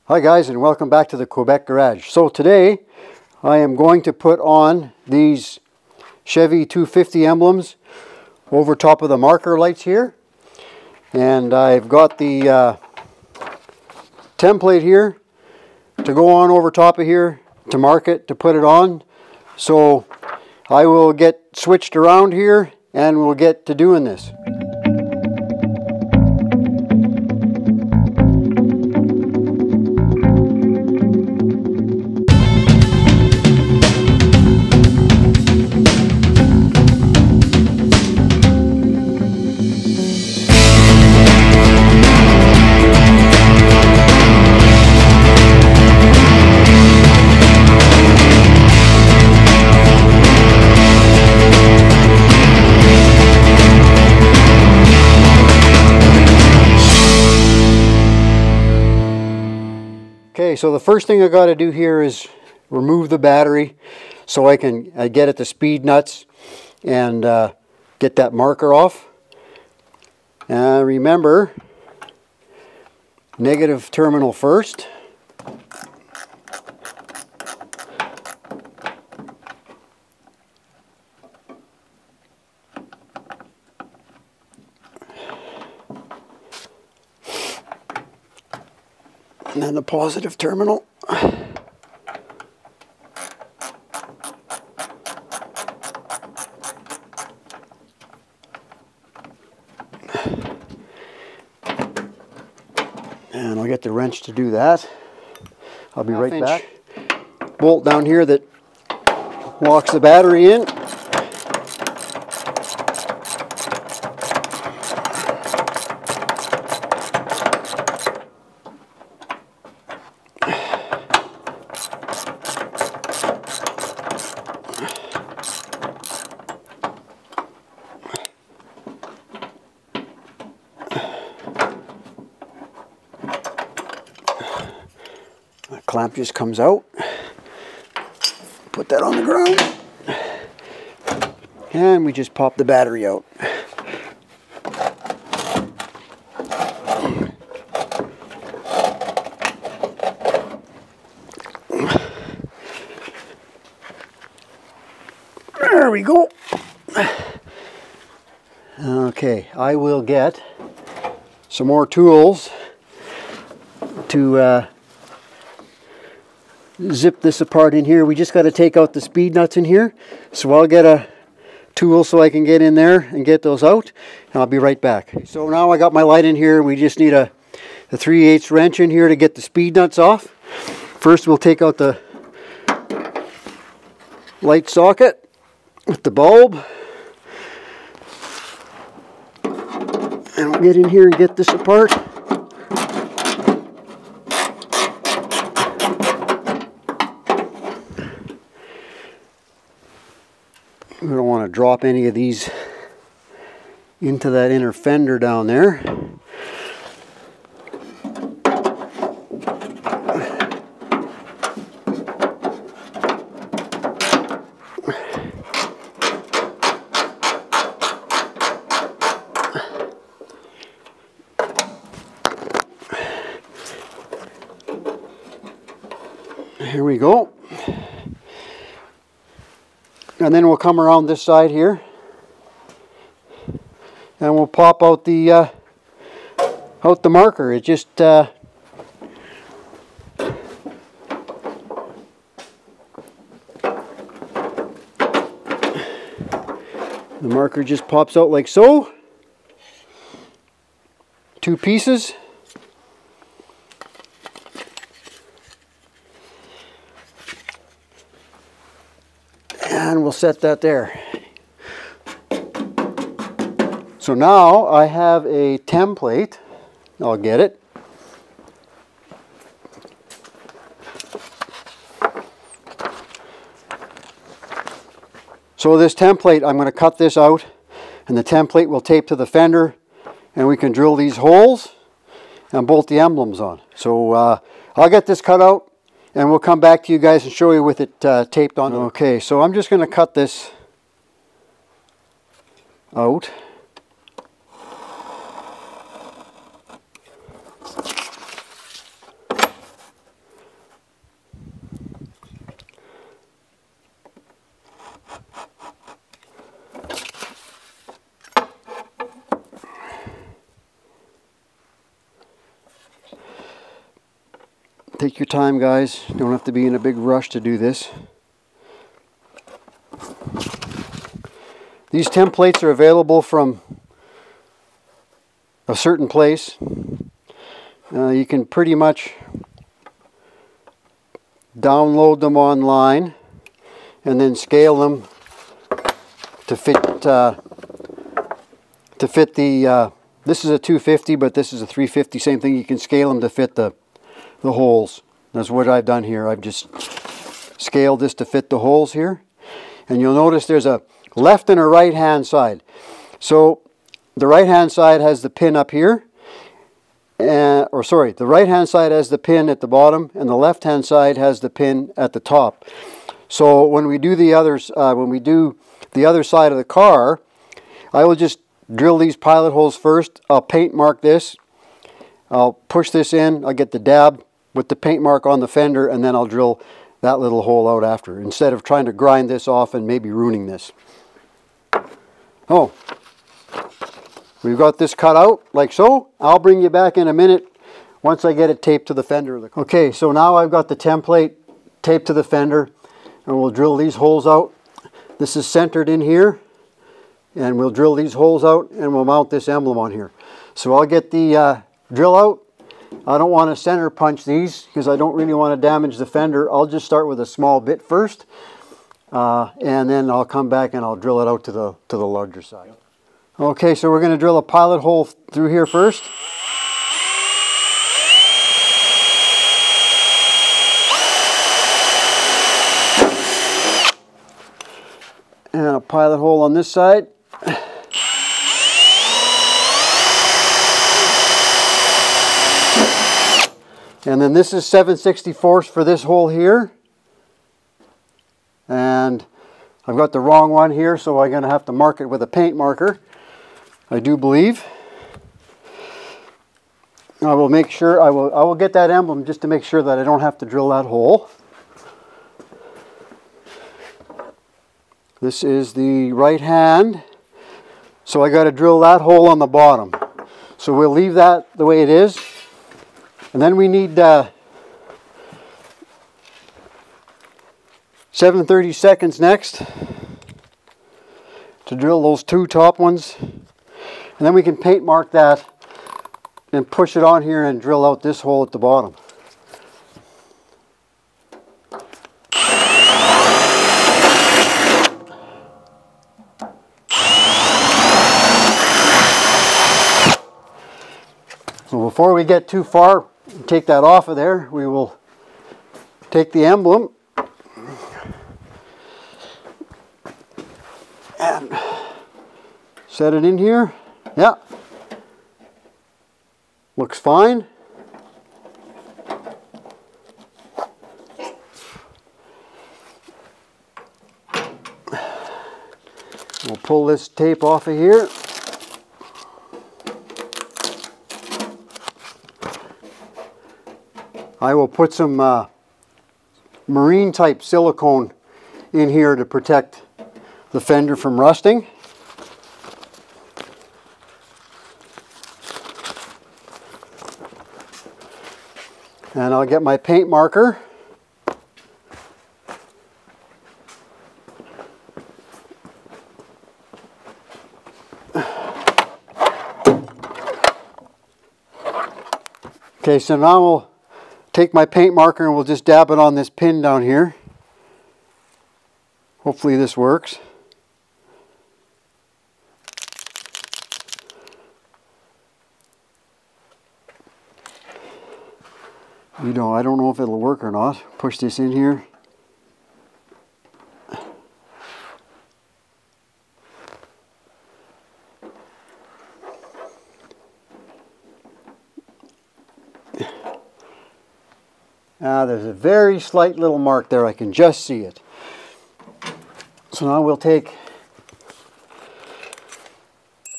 Hi guys, and welcome back to the Quebec Garage. So today I am going to put on these Chevy 250 emblems over top of the marker lights here, and I've got the template here to go on over top of here to mark it, to put it on. So I will get switched around here and we'll get to doing this. Okay, so the first thing I got to do here is remove the battery so I can get at the speed nuts and get that marker off. And remember, negative terminal first. And then the positive terminal. And I'll get the wrench to do that. I'll be right back. Bolt down here that locks the battery in. The clamp just comes out. Put that on the ground. And we just pop the battery out. There we go. Okay, I will get some more tools to zip this apart in here. We just got to take out the speed nuts in here. So I'll get a tool so I can get in there and get those out. And I'll be right back. So now I got my light in here. We just need a 3/8 wrench in here to get the speed nuts off. First we'll take out the light socket with the bulb. And we'll get in here and get this apart. We don't want to drop any of these into that inner fender down there. Here we go. And then we'll come around this side here and we'll pop out the marker. It just the marker just pops out like so. 2 pieces. And we'll set that there. So now I have a template. I'll get it. So this template, I'm going to cut this out, and the template will tape to the fender, and we can drill these holes and bolt the emblems on. So I'll get this cut out, and we'll come back to you guys and show you with it taped on. Okay, so I'm just going to cut this out. Take your time, guys. You don't have to be in a big rush to do this. These templates are available from a certain place. You can pretty much download them online and then scale them to fit the this is a 250, but this is a 350. Same thing. You can scale them to fit the holes. That's what I've done here. I've just scaled this to fit the holes here, and you'll notice there's a left and a right hand side. So the right hand side has the pin up here, the right hand side has the pin at the bottom, and the left hand side has the pin at the top. So when we do the other side of the car, I will just drill these pilot holes first. I'll paint mark this. I'll push this in. I'll get the dab with the paint mark on the fender, and then I'll drill that little hole out after, instead of trying to grind this off and maybe ruining this. Oh, we've got this cut out like so. I'll bring you back in a minute once I get it taped to the fender. Okay, so now I've got the template taped to the fender, and we'll drill these holes out. This is centered in here, and we'll drill these holes out and we'll mount this emblem on here. So I'll get the drill out. I don't want to center punch these because I don't really want to damage the fender. I'll just start with a small bit first, and then I'll come back and I'll drill it out to the larger side. Okay, so we're going to drill a pilot hole through here first. And a pilot hole on this side. And then this is 7/64 for this hole here. And I've got the wrong one here, so I'm going to have to mark it with a paint marker, I do believe. I will make sure, I will get that emblem just to make sure that I don't have to drill that hole. This is the right hand, so I got to drill that hole on the bottom. So we'll leave that the way it is. And then we need 7/32 next to drill those two top ones. And then we can paint mark that and push it on here and drill out this hole at the bottom. So before we get too far, take that off of there, we will take the emblem and set it in here. Yeah, looks fine. We'll pull this tape off of here. I will put some marine type silicone in here to protect the fender from rusting. And I'll get my paint marker. Okay, so now we'll take my paint marker and we'll just dab it on this pin down here. Hopefully this works. I don't know if it'll work or not. Push this in here. There's a very slight little mark there. I can just see it. So now we'll take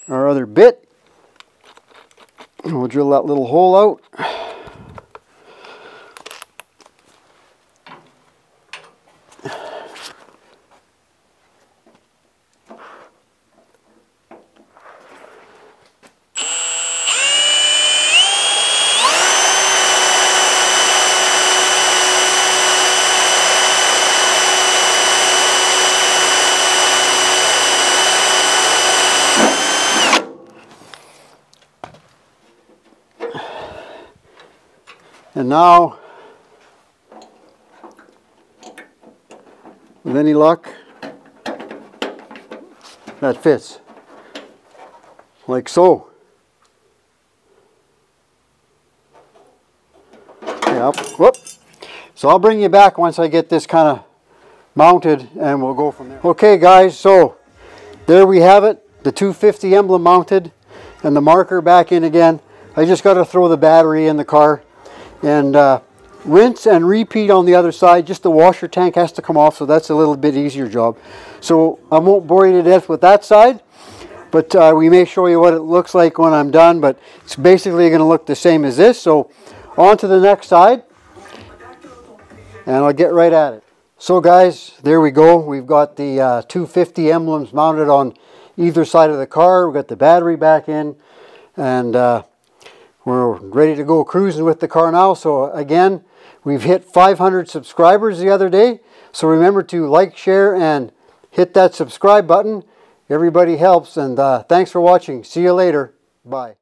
our other bit and we'll drill that little hole out. And now, with any luck, that fits. Like so. Yep. Whoop. So I'll bring you back once I get this kind of mounted and we'll go from there. Okay guys, so there we have it. The 250 emblem mounted and the marker back in again. I just got to throw the battery in the car and rinse and repeat on the other side. Just the washer tank has to come off, so that's a little bit easier job. So I won't bore you to death with that side, but we may show you what it looks like when I'm done, but it's basically going to look the same as this. So on to the next side, and I'll get right at it. So guys, there we go. We've got the 250 emblems mounted on either side of the car. We've got the battery back in, and we're ready to go cruising with the car now. So again, we've hit 500 subscribers the other day. So remember to like, share, and hit that subscribe button. Everybody helps, and thanks for watching. See you later. Bye.